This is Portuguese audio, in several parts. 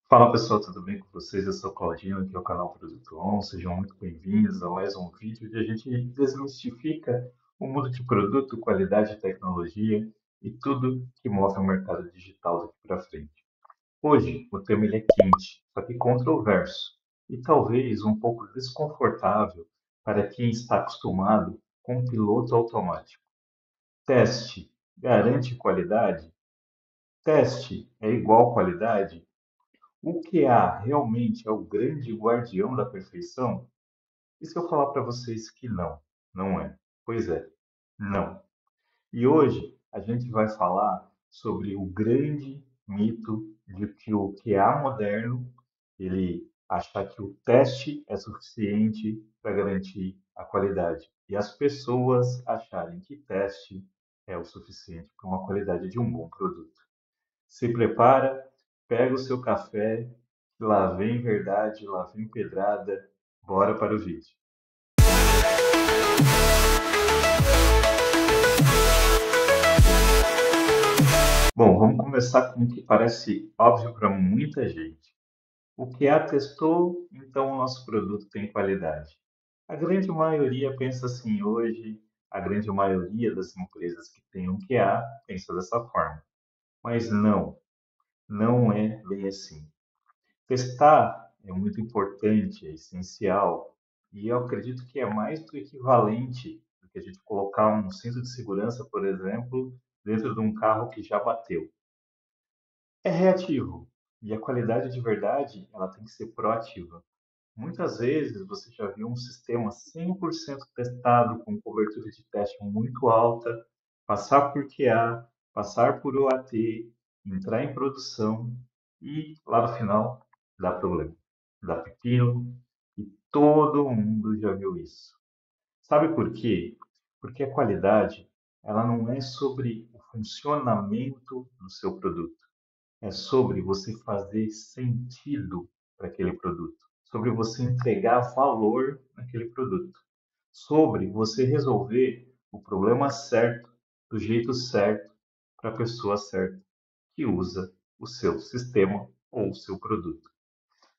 Fala pessoal, tudo bem com vocês? Eu sou o Claudinho, aqui é o canal Produto On. Sejam muito bem-vindos a mais um vídeo onde a gente desmistifica o mundo de produto, qualidade e tecnologia e tudo que move o mercado digital daqui para frente. Hoje o tema ele é quente, só que controverso e talvez um pouco desconfortável para quem está acostumado com piloto automático. Teste garante qualidade? Teste é igual qualidade? O QA realmente é o grande guardião da perfeição? E se eu falar para vocês que não, não é? Pois é, não. E hoje a gente vai falar sobre o grande mito de que o QA moderno, ele acha que o teste é suficiente para garantir a qualidade. E as pessoas acharem que teste é o suficiente para uma qualidade de um bom produto. Se prepara, pega o seu café, lá vem verdade, lá vem pedrada, bora para o vídeo. Bom, vamos começar com o que parece óbvio para muita gente. O que a testou, então o nosso produto tem qualidade. A grande maioria pensa assim hoje, a grande maioria das empresas que têm um QA pensa dessa forma. Mas não, não é bem assim. Testar é muito importante, é essencial, e eu acredito que é mais do equivalente do que a gente colocar um cinto de segurança, por exemplo, dentro de um carro que já bateu. É reativo, e a qualidade de verdade, ela tem que ser proativa. Muitas vezes você já viu um sistema 100% testado, com cobertura de teste muito alta, passar por QA, passar por OAT, entrar em produção e lá no final dá problema, dá pepino e todo mundo já viu isso. Sabe por quê? Porque a qualidade, ela não é sobre o funcionamento do seu produto. É sobre você fazer sentido para aquele produto, sobre você entregar valor naquele produto, sobre você resolver o problema certo, do jeito certo, para a pessoa certa que usa o seu sistema ou o seu produto.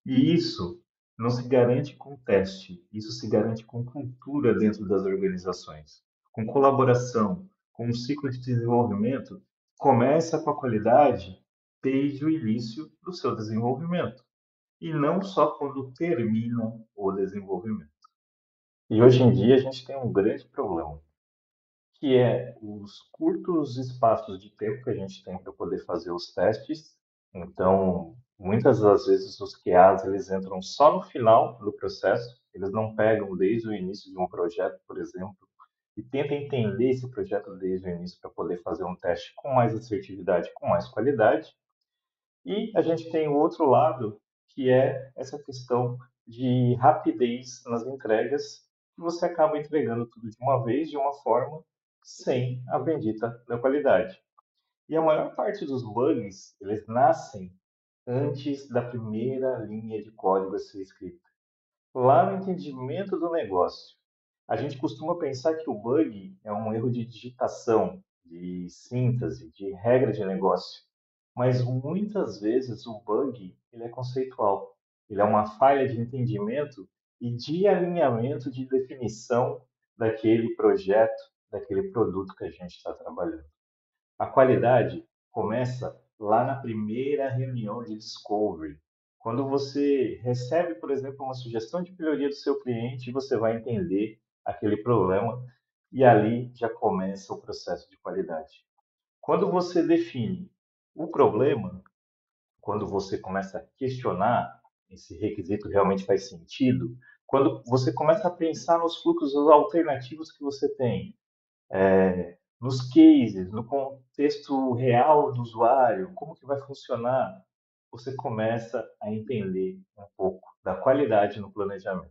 E isso não se garante com teste, isso se garante com cultura dentro das organizações, com colaboração, com um ciclo de desenvolvimento. Começa com a qualidade desde o início do seu desenvolvimento, e não só quando termina o desenvolvimento. E hoje em dia a gente tem um grande problema, que é os curtos espaços de tempo que a gente tem para poder fazer os testes. Então, muitas das vezes os QAs eles entram só no final do processo, eles não pegam desde o início de um projeto, por exemplo, e tentam entender esse projeto desde o início para poder fazer um teste com mais assertividade, com mais qualidade. E a gente tem o outro lado, que é essa questão de rapidez nas entregas, que você acaba entregando tudo de uma vez, de uma forma, sem a bendita da qualidade. E a maior parte dos bugs, eles nascem antes da primeira linha de código a ser escrita. Lá no entendimento do negócio, a gente costuma pensar que o bug é um erro de digitação, de síntese, de regra de negócio. Mas muitas vezes o bug ele é conceitual. Ele é uma falha de entendimento e de alinhamento de definição daquele projeto, daquele produto que a gente está trabalhando. A qualidade começa lá na primeira reunião de discovery. Quando você recebe, por exemplo, uma sugestão de melhoria do seu cliente, você vai entender aquele problema e ali já começa o processo de qualidade. Quando você define o problema, quando você começa a questionar esse requisito realmente faz sentido, quando você começa a pensar nos fluxos alternativos que você tem, nos cases, no contexto real do usuário, como que vai funcionar, você começa a entender um pouco da qualidade no planejamento.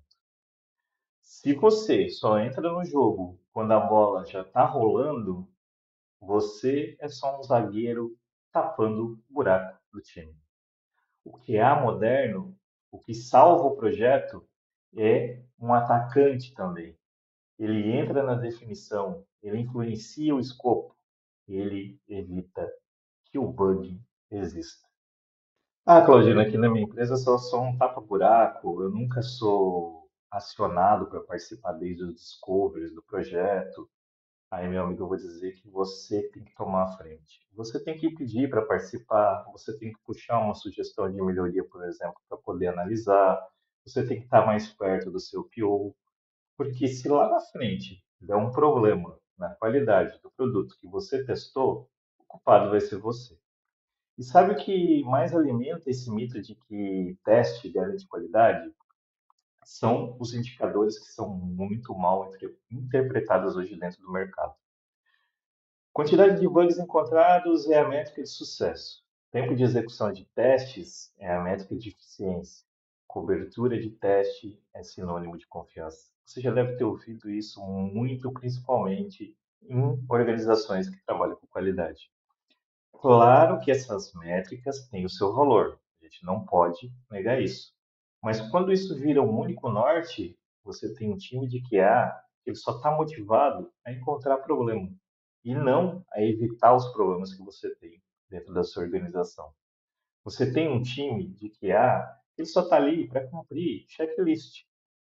Se você só entra no jogo quando a bola já está rolando, você é só um zagueiro tapando o buraco do time. O que há moderno, o que salva o projeto, é um atacante também. Ele entra na definição, ele influencia o escopo, ele evita que o bug exista. Ah, Claudina, aqui na minha empresa eu só sou um tapa-buraco, eu nunca sou acionado para participar desde os discoveries do projeto. Aí, meu amigo, eu vou dizer que você tem que tomar a frente. Você tem que pedir para participar, você tem que puxar uma sugestão de melhoria, por exemplo, para poder analisar. Você tem que estar mais perto do seu PO, porque se lá na frente der um problema na qualidade do produto que você testou, o culpado vai ser você. E sabe o que mais alimenta esse mito de que teste garante qualidade? São os indicadores que são muito mal interpretados hoje dentro do mercado. Quantidade de bugs encontrados é a métrica de sucesso. Tempo de execução de testes é a métrica de eficiência. Cobertura de teste é sinônimo de confiança. Você já deve ter ouvido isso muito, principalmente em organizações que trabalham com qualidade. Claro que essas métricas têm o seu valor, a gente não pode negar isso. Mas quando isso vira um único norte, você tem um time de QA que ele só está motivado a encontrar problema e não a evitar os problemas que você tem dentro da sua organização. Você tem um time de QA que ele só está ali para cumprir checklist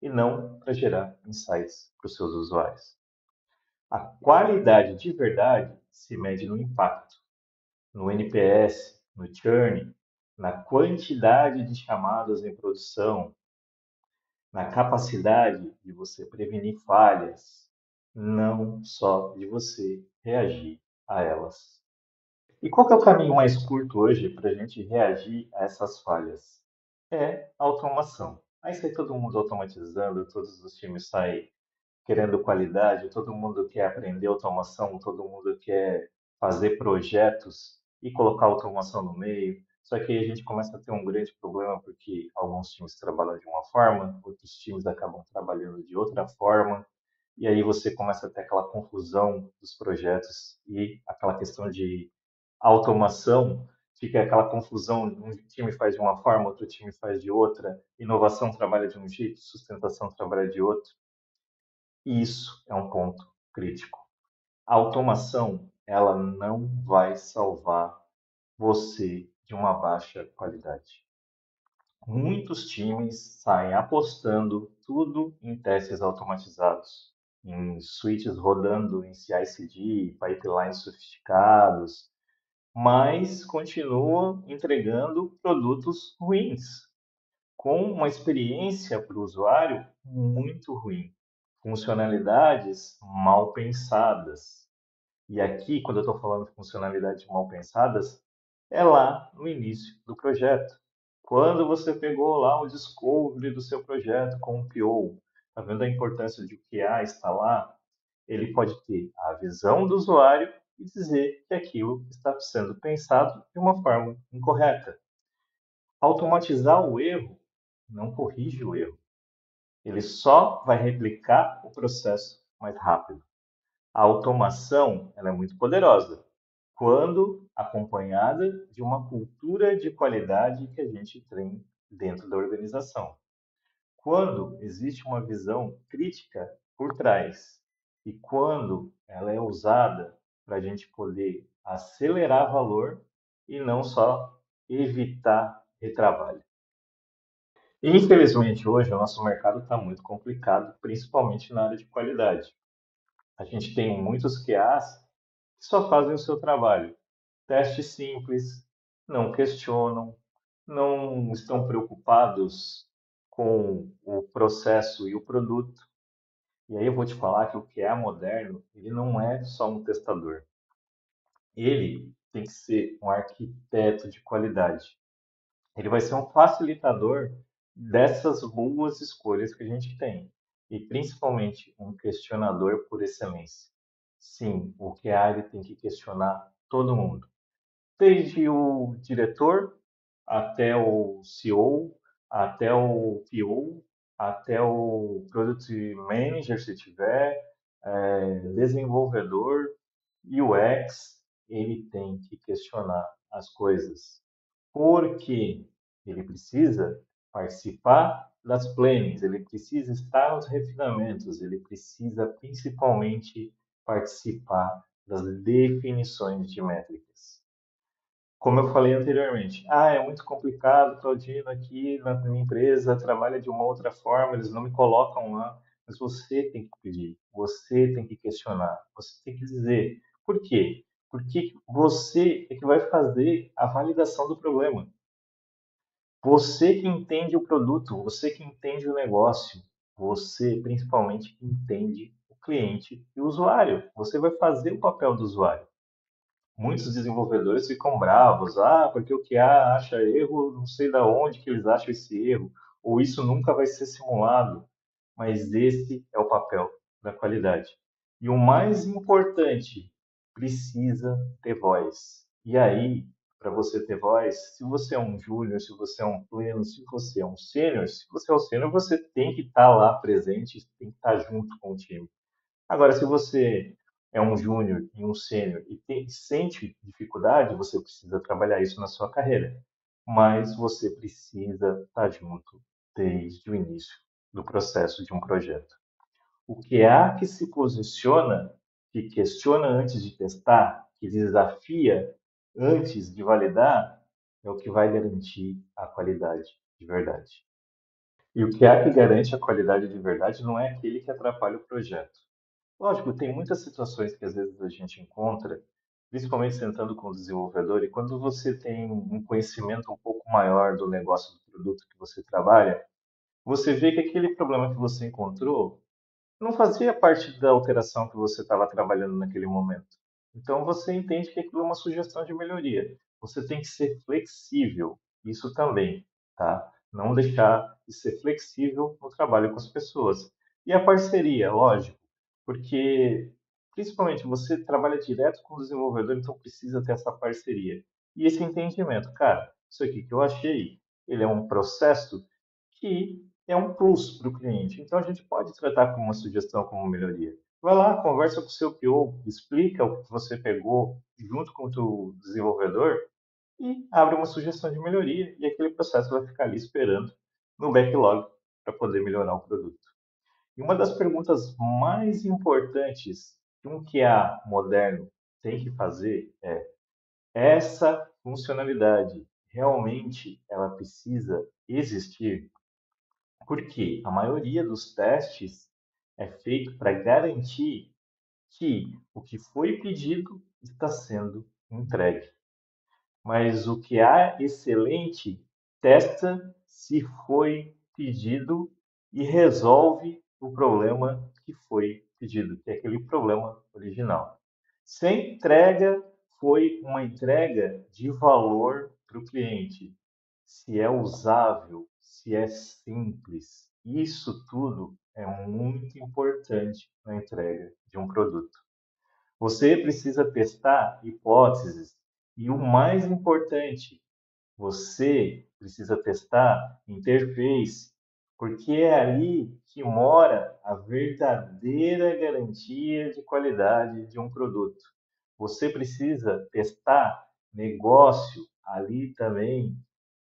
e não para gerar insights para os seus usuários. A qualidade de verdade se mede no impacto, no NPS, no churn, na quantidade de chamadas em produção, na capacidade de você prevenir falhas, não só de você reagir a elas. E qual que é o caminho mais curto hoje para a gente reagir a essas falhas? É a automação. Aí sai todo mundo automatizando, todos os times saem querendo qualidade, todo mundo quer aprender automação, todo mundo quer fazer projetos e colocar automação no meio. Só que aí a gente começa a ter um grande problema porque alguns times trabalham de uma forma, outros times acabam trabalhando de outra forma, e aí você começa a ter aquela confusão dos projetos e aquela questão de automação, fica aquela confusão, um time faz de uma forma, outro time faz de outra, inovação trabalha de um jeito, sustentação trabalha de outro. Isso é um ponto crítico. A automação, ela não vai salvar você de uma baixa qualidade. Muitos times saem apostando tudo em testes automatizados, em switches rodando em CI/CD, pipelines sofisticados, mas continuam entregando produtos ruins, com uma experiência para o usuário muito ruim, funcionalidades mal pensadas. E aqui, quando eu estou falando de funcionalidades mal pensadas, é lá no início do projeto. Quando você pegou lá o discovery do seu projeto com o PO, está vendo a importância de o QA estar lá? Ele pode ter a visão do usuário e dizer que aquilo está sendo pensado de uma forma incorreta. Automatizar o erro não corrige o erro, ele só vai replicar o processo mais rápido. A automação, ela é muito poderosa quando acompanhada de uma cultura de qualidade que a gente tem dentro da organização. Quando existe uma visão crítica por trás e quando ela é usada para a gente poder acelerar valor e não só evitar retrabalho. Infelizmente, hoje o nosso mercado está muito complicado, principalmente na área de qualidade. A gente tem muitos QAs que só fazem o seu trabalho. Teste simples, não questionam, não estão preocupados com o processo e o produto. E aí eu vou te falar que o QA moderno, ele não é só um testador. Ele tem que ser um arquiteto de qualidade. Ele vai ser um facilitador dessas boas escolhas que a gente tem. E principalmente um questionador por excelência. Sim, o QA ele tem que questionar todo mundo. Desde o diretor, até o CEO, até o PO, até o Product Manager, se tiver, desenvolvedor, UX, ele tem que questionar as coisas. Porque ele precisa participar das plannings, ele precisa estar nos refinamentos, ele precisa principalmente participar das definições de métricas. Como eu falei anteriormente, é muito complicado, Claudino, aqui na minha empresa trabalha de uma outra forma, eles não me colocam lá. Mas você tem que pedir, você tem que questionar, você tem que dizer. Por quê? Porque você é que vai fazer a validação do problema. Você que entende o produto, você que entende o negócio, você principalmente que entende o cliente e o usuário. Você vai fazer o papel do usuário. Muitos desenvolvedores ficam bravos, porque o QA acha erro, não sei da onde que eles acham esse erro, ou isso nunca vai ser simulado. Mas esse é o papel da qualidade. E o mais importante, precisa ter voz. E aí, para você ter voz, se você é um júnior, se você é um pleno, se você é um sênior, se você é um sênior, você tem que estar lá presente, tem que estar junto com o time. Agora, se você é um júnior e um sênior e sente dificuldade, você precisa trabalhar isso na sua carreira. Mas você precisa estar junto desde o início do processo de um projeto. O QA que se posiciona, que questiona antes de testar, que desafia antes de validar, é o que vai garantir a qualidade de verdade. E o QA que garante a qualidade de verdade não é aquele que atrapalha o projeto. Lógico, tem muitas situações que às vezes a gente encontra, principalmente sentando com o desenvolvedor, e quando você tem um conhecimento um pouco maior do negócio do produto que você trabalha, você vê que aquele problema que você encontrou não fazia parte da alteração que você estava trabalhando naquele momento. Então você entende que aquilo é uma sugestão de melhoria. Você tem que ser flexível, isso também, tá? Não deixar de ser flexível no trabalho com as pessoas. E a parceria, lógico, porque principalmente você trabalha direto com o desenvolvedor, então precisa ter essa parceria. E esse entendimento, cara, isso aqui que eu achei, ele é um processo que é um plus para o cliente. Então a gente pode tratar como uma sugestão, como uma melhoria. Vai lá, conversa com o seu PO, explica o que você pegou junto com o teu desenvolvedor e abre uma sugestão de melhoria e aquele processo vai ficar ali esperando no backlog para poder melhorar o produto. E uma das perguntas mais importantes que um QA moderno tem que fazer é: essa funcionalidade realmente ela precisa existir? Porque a maioria dos testes é feito para garantir que o que foi pedido está sendo entregue. Mas o que há excelente testa se foi pedido e resolve o problema que foi pedido, que é aquele problema original. Se a entrega foi uma entrega de valor para o cliente, se é usável, se é simples, isso tudo é muito importante na entrega de um produto. Você precisa testar hipóteses e o mais importante, você precisa testar interface, porque é ali que mora a verdadeira garantia de qualidade de um produto. Você precisa testar negócio, ali também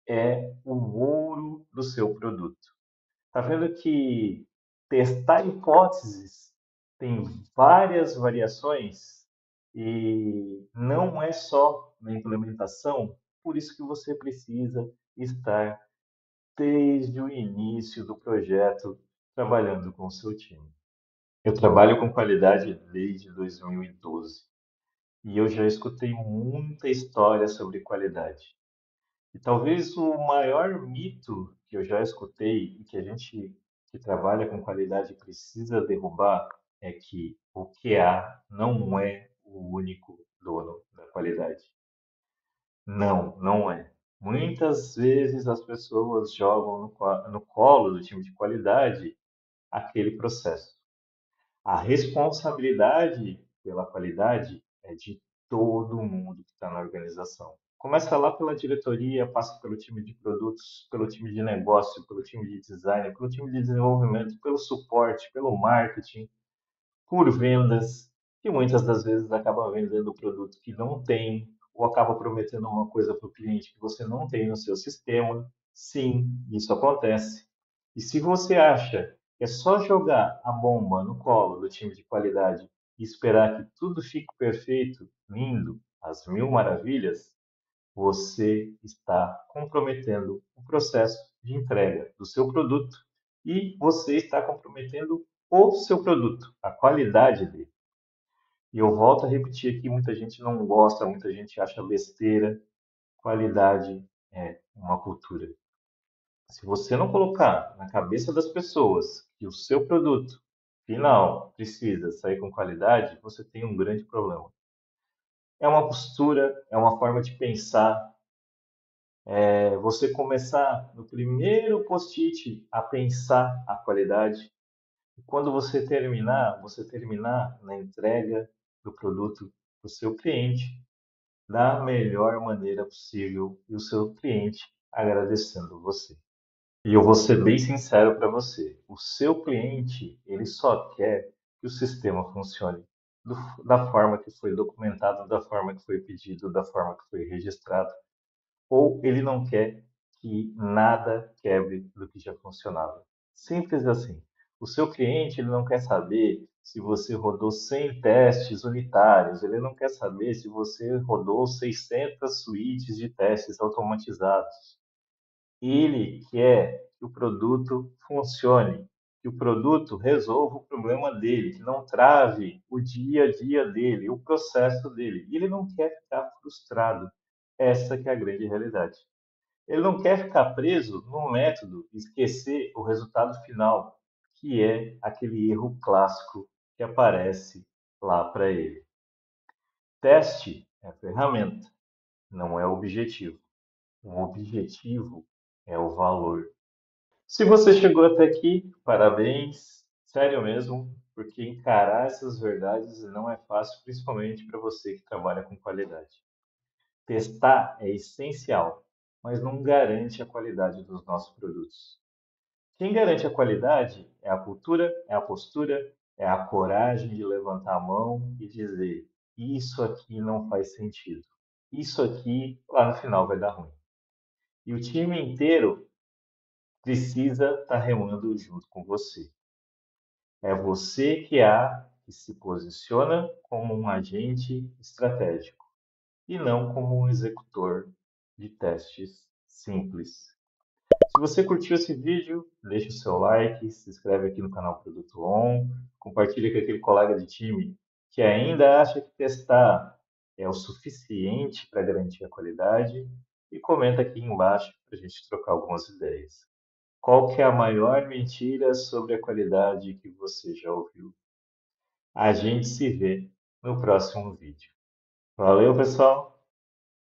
é o ouro do seu produto. Tá vendo que testar hipóteses tem várias variações e não é só na implementação, por isso que você precisa estar desde o início do projeto trabalhando com o seu time. Eu trabalho com qualidade desde 2012 e eu já escutei muita história sobre qualidade. E talvez o maior mito que eu já escutei e que a gente que trabalha com qualidade precisa derrubar é que o QA não é o único dono da qualidade. Não, não é. Muitas vezes as pessoas jogam no colo do time de qualidade aquele processo. A responsabilidade pela qualidade é de todo mundo que está na organização. Começa lá pela diretoria, passa pelo time de produtos, pelo time de negócio, pelo time de design, pelo time de desenvolvimento, pelo suporte, pelo marketing, por vendas, que muitas das vezes acaba vendendo o produto que não tem, ou acaba prometendo uma coisa para o cliente que você não tem no seu sistema. Sim, isso acontece. E se você acha que é só jogar a bomba no colo do time de qualidade e esperar que tudo fique perfeito, lindo, às mil maravilhas, você está comprometendo o processo de entrega do seu produto e você está comprometendo o seu produto, a qualidade dele. E eu volto a repetir aqui, muita gente não gosta, muita gente acha besteira. Qualidade é uma cultura. Se você não colocar na cabeça das pessoas que o seu produto final precisa sair com qualidade, você tem um grande problema. É uma postura, é uma forma de pensar. É você começar no primeiro post-it a pensar a qualidade. E quando você terminar na entrega do produto para o seu cliente da melhor maneira possível e o seu cliente agradecendo você. E eu vou ser bem sincero para você, o seu cliente, ele só quer que o sistema funcione da forma que foi documentado, da forma que foi pedido, da forma que foi registrado, ou ele não quer que nada quebre do que já funcionava. Simples assim. O seu cliente, ele não quer saber se você rodou 100 testes unitários, ele não quer saber se você rodou 600 suítes de testes automatizados. Ele quer que o produto funcione, que o produto resolva o problema dele, que não trave o dia a dia dele, o processo dele. E ele não quer ficar frustrado. Essa que é a grande realidade. Ele não quer ficar preso no método e esquecer o resultado final, que é aquele erro clássico que aparece lá para ele. Teste é ferramenta, não é objetivo. O objetivo é o valor. Se você chegou até aqui, parabéns, sério mesmo, porque encarar essas verdades não é fácil, principalmente para você que trabalha com qualidade. Testar é essencial, mas não garante a qualidade dos nossos produtos. Quem garante a qualidade é a cultura, é a postura, é a coragem de levantar a mão e dizer: isso aqui não faz sentido. Isso aqui lá no final vai dar ruim. E o time inteiro precisa estar remando junto com você. É você que se posiciona como um agente estratégico e não como um executor de testes simples. Se você curtiu esse vídeo, deixa o seu like, se inscreve aqui no canal Produto On, compartilha com aquele colega de time que ainda acha que testar é o suficiente para garantir a qualidade e comenta aqui embaixo para a gente trocar algumas ideias. Qual que é a maior mentira sobre a qualidade que você já ouviu? A gente se vê no próximo vídeo. Valeu, pessoal!